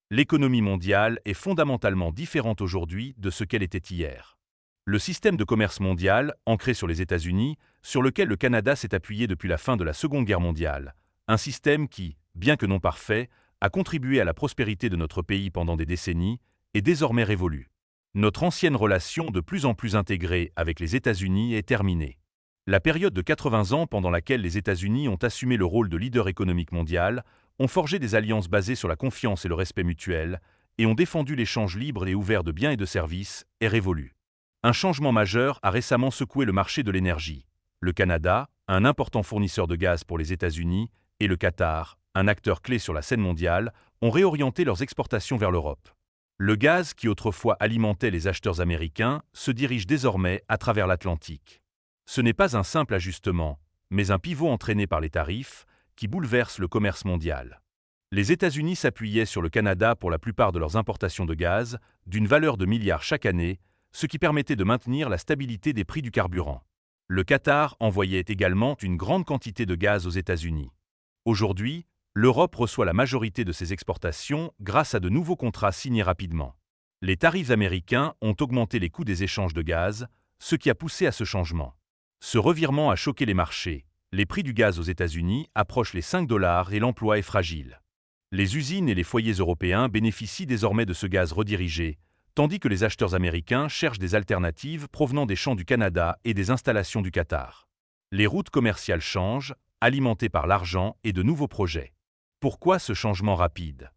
L'économie mondiale est fondamentalement différente aujourd'hui de ce qu'elle était hier. Le système de commerce mondial, ancré sur les États-Unis, sur lequel le Canada s'est appuyé depuis la fin de la Seconde Guerre mondiale, un système qui, bien que non parfait, a contribué à la prospérité de notre pays pendant des décennies, est désormais révolu. Notre ancienne relation de plus en plus intégrée avec les États-Unis est terminée. La période de 80 ans pendant laquelle les États-Unis ont assumé le rôle de leader économique mondial, ont forgé des alliances basées sur la confiance et le respect mutuel, et ont défendu l'échange libre et ouvert de biens et de services, est révolu. Un changement majeur a récemment secoué le marché de l'énergie. Le Canada, un important fournisseur de gaz pour les États-Unis, et le Qatar, un acteur clé sur la scène mondiale, ont réorienté leurs exportations vers l'Europe. Le gaz qui autrefois alimentait les acheteurs américains se dirige désormais à travers l'Atlantique. Ce n'est pas un simple ajustement, mais un pivot entraîné par les tarifs qui bouleverse le commerce mondial. Les États-Unis s'appuyaient sur le Canada pour la plupart de leurs importations de gaz, d'une valeur de milliards chaque année, ce qui permettait de maintenir la stabilité des prix du carburant. Le Qatar envoyait également une grande quantité de gaz aux États-Unis. Aujourd'hui, l'Europe reçoit la majorité de ses exportations grâce à de nouveaux contrats signés rapidement. Les tarifs américains ont augmenté les coûts des échanges de gaz, ce qui a poussé à ce changement. Ce revirement a choqué les marchés. Les prix du gaz aux États-Unis approchent les 5 $ et l'emploi est fragile. Les usines et les foyers européens bénéficient désormais de ce gaz redirigé, tandis que les acheteurs américains cherchent des alternatives provenant des champs du Canada et des installations du Qatar. Les routes commerciales changent, alimentées par l'argent et de nouveaux projets. Pourquoi ce changement rapide?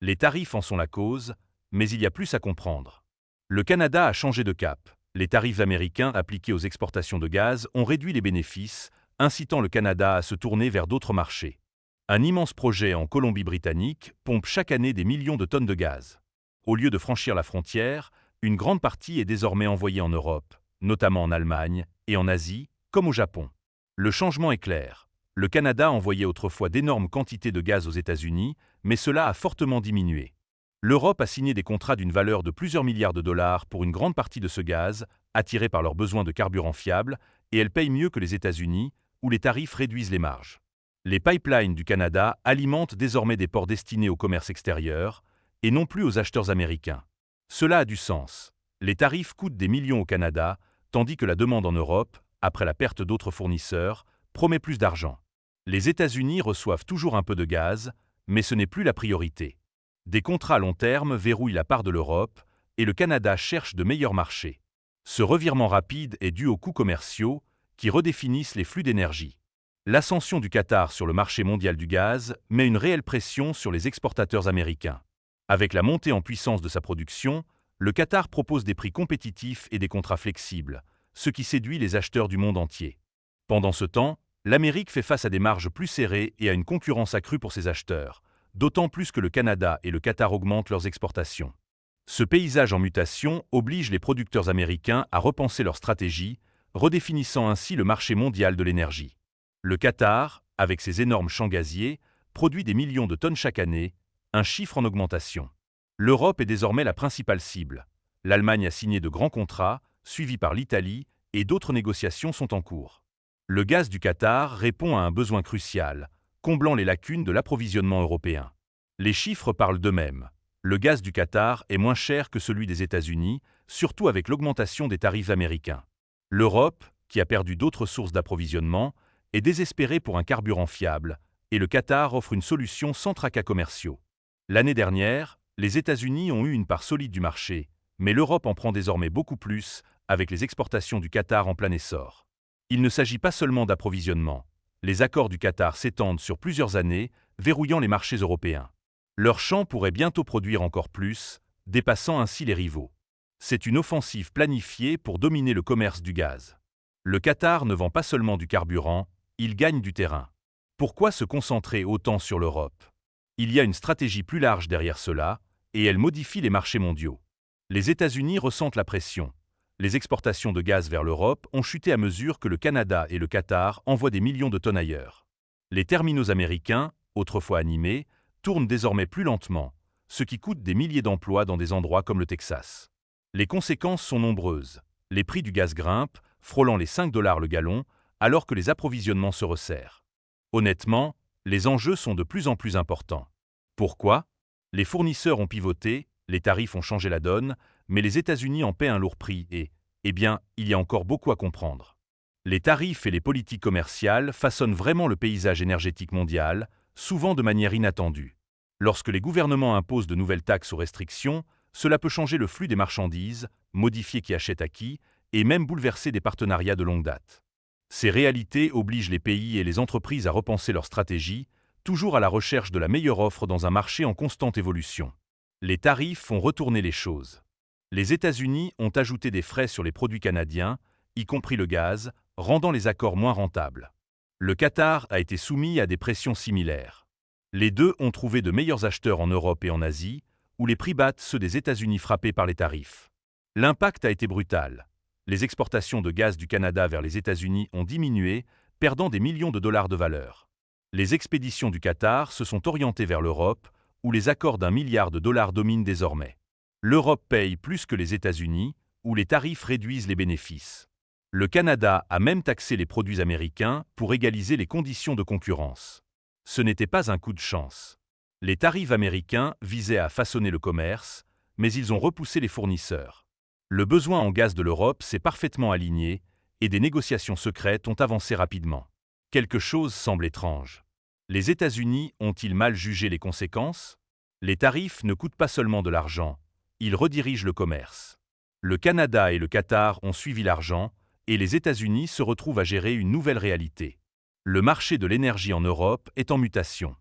Les tarifs en sont la cause, mais il y a plus à comprendre. Le Canada a changé de cap. Les tarifs américains appliqués aux exportations de gaz ont réduit les bénéfices, incitant le Canada à se tourner vers d'autres marchés. Un immense projet en Colombie-Britannique pompe chaque année des millions de tonnes de gaz. Au lieu de franchir la frontière, une grande partie est désormais envoyée en Europe, notamment en Allemagne et en Asie, comme au Japon. Le changement est clair. Le Canada envoyait autrefois d'énormes quantités de gaz aux États-Unis, mais cela a fortement diminué. L'Europe a signé des contrats d'une valeur de plusieurs milliards de dollars pour une grande partie de ce gaz, attiré par leurs besoins de carburant fiable, et elle paye mieux que les États-Unis, où les tarifs réduisent les marges. Les pipelines du Canada alimentent désormais des ports destinés au commerce extérieur, et non plus aux acheteurs américains. Cela a du sens. Les tarifs coûtent des millions au Canada, tandis que la demande en Europe, après la perte d'autres fournisseurs, promet plus d'argent. Les États-Unis reçoivent toujours un peu de gaz, mais ce n'est plus la priorité. Des contrats à long terme verrouillent la part de l'Europe, et le Canada cherche de meilleurs marchés. Ce revirement rapide est dû aux coûts commerciaux, qui redéfinissent les flux d'énergie. L'ascension du Qatar sur le marché mondial du gaz met une réelle pression sur les exportateurs américains. Avec la montée en puissance de sa production, le Qatar propose des prix compétitifs et des contrats flexibles, ce qui séduit les acheteurs du monde entier. Pendant ce temps, l'Amérique fait face à des marges plus serrées et à une concurrence accrue pour ses acheteurs, d'autant plus que le Canada et le Qatar augmentent leurs exportations. Ce paysage en mutation oblige les producteurs américains à repenser leur stratégie, redéfinissant ainsi le marché mondial de l'énergie. Le Qatar, avec ses énormes champs gaziers, produit des millions de tonnes chaque année, un chiffre en augmentation. L'Europe est désormais la principale cible. L'Allemagne a signé de grands contrats, suivis par l'Italie, et d'autres négociations sont en cours. Le gaz du Qatar répond à un besoin crucial, comblant les lacunes de l'approvisionnement européen. Les chiffres parlent d'eux-mêmes. Le gaz du Qatar est moins cher que celui des États-Unis, surtout avec l'augmentation des tarifs américains. L'Europe, qui a perdu d'autres sources d'approvisionnement, est désespérée pour un carburant fiable, et le Qatar offre une solution sans tracas commerciaux. L'année dernière, les États-Unis ont eu une part solide du marché, mais l'Europe en prend désormais beaucoup plus, avec les exportations du Qatar en plein essor. Il ne s'agit pas seulement d'approvisionnement. Les accords du Qatar s'étendent sur plusieurs années, verrouillant les marchés européens. Leurs champs pourraient bientôt produire encore plus, dépassant ainsi les rivaux. C'est une offensive planifiée pour dominer le commerce du gaz. Le Qatar ne vend pas seulement du carburant, il gagne du terrain. Pourquoi se concentrer autant sur l'Europe? Il y a une stratégie plus large derrière cela, et elle modifie les marchés mondiaux. Les États-Unis ressentent la pression. Les exportations de gaz vers l'Europe ont chuté à mesure que le Canada et le Qatar envoient des millions de tonnes ailleurs. Les terminaux américains, autrefois animés, tournent désormais plus lentement, ce qui coûte des milliers d'emplois dans des endroits comme le Texas. Les conséquences sont nombreuses. Les prix du gaz grimpent, frôlant les 5 $ le gallon, alors que les approvisionnements se resserrent. Honnêtement, les enjeux sont de plus en plus importants. Pourquoi? Les fournisseurs ont pivoté, les tarifs ont changé la donne, mais les États-Unis en paient un lourd prix et, il y a encore beaucoup à comprendre. Les tarifs et les politiques commerciales façonnent vraiment le paysage énergétique mondial, souvent de manière inattendue. Lorsque les gouvernements imposent de nouvelles taxes ou restrictions, cela peut changer le flux des marchandises, modifier qui achète à qui, et même bouleverser des partenariats de longue date. Ces réalités obligent les pays et les entreprises à repenser leur stratégie, toujours à la recherche de la meilleure offre dans un marché en constante évolution. Les tarifs font retourner les choses. Les États-Unis ont ajouté des frais sur les produits canadiens, y compris le gaz, rendant les accords moins rentables. Le Qatar a été soumis à des pressions similaires. Les deux ont trouvé de meilleurs acheteurs en Europe et en Asie, où les prix battent ceux des États-Unis frappés par les tarifs. L'impact a été brutal. Les exportations de gaz du Canada vers les États-Unis ont diminué, perdant des millions de dollars de valeur. Les expéditions du Qatar se sont orientées vers l'Europe, où les accords d'1 milliard de dollars dominent désormais. L'Europe paye plus que les États-Unis, où les tarifs réduisent les bénéfices. Le Canada a même taxé les produits américains pour égaliser les conditions de concurrence. Ce n'était pas un coup de chance. Les tarifs américains visaient à façonner le commerce, mais ils ont repoussé les fournisseurs. Le besoin en gaz de l'Europe s'est parfaitement aligné et des négociations secrètes ont avancé rapidement. Quelque chose semble étrange. Les États-Unis ont-ils mal jugé les conséquences? Les tarifs ne coûtent pas seulement de l'argent, ils redirigent le commerce. Le Canada et le Qatar ont suivi l'argent, et les États-Unis se retrouvent à gérer une nouvelle réalité. Le marché de l'énergie en Europe est en mutation.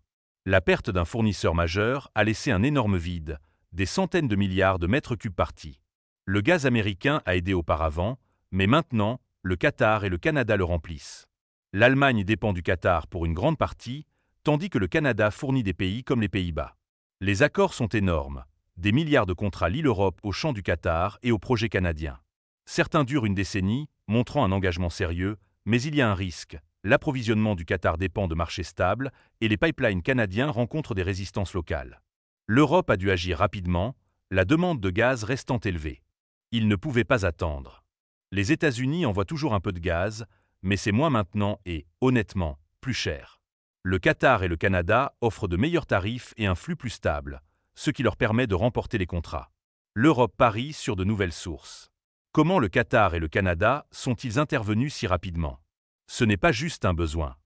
La perte d'un fournisseur majeur a laissé un énorme vide, des centaines de milliards de mètres cubes partis. Le gaz américain a aidé auparavant, mais maintenant, le Qatar et le Canada le remplissent. L'Allemagne dépend du Qatar pour une grande partie, tandis que le Canada fournit des pays comme les Pays-Bas. Les accords sont énormes. Des milliards de contrats lient l'Europe au champ du Qatar et au projet canadien. Certains durent une décennie, montrant un engagement sérieux, mais il y a un risque. L'approvisionnement du Qatar dépend de marchés stables et les pipelines canadiens rencontrent des résistances locales. L'Europe a dû agir rapidement, la demande de gaz restant élevée. Ils ne pouvaient pas attendre. Les États-Unis envoient toujours un peu de gaz, mais c'est moins maintenant et, honnêtement, plus cher. Le Qatar et le Canada offrent de meilleurs tarifs et un flux plus stable, ce qui leur permet de remporter les contrats. L'Europe parie sur de nouvelles sources. Comment le Qatar et le Canada sont-ils intervenus si rapidement? Ce n'est pas juste un besoin.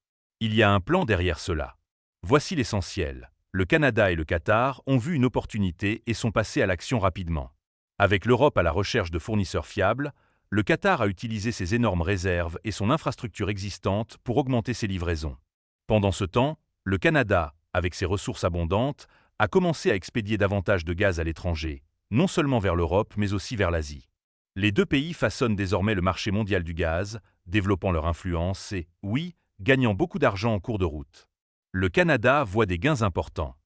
Il y a un plan derrière cela. Voici l'essentiel. Le Canada et le Qatar ont vu une opportunité et sont passés à l'action rapidement. Avec l'Europe à la recherche de fournisseurs fiables, le Qatar a utilisé ses énormes réserves et son infrastructure existante pour augmenter ses livraisons. Pendant ce temps, le Canada, avec ses ressources abondantes, a commencé à expédier davantage de gaz à l'étranger, non seulement vers l'Europe mais aussi vers l'Asie. Les deux pays façonnent désormais le marché mondial du gaz, développant leur influence et, oui, gagnant beaucoup d'argent en cours de route. Le Canada voit des gains importants.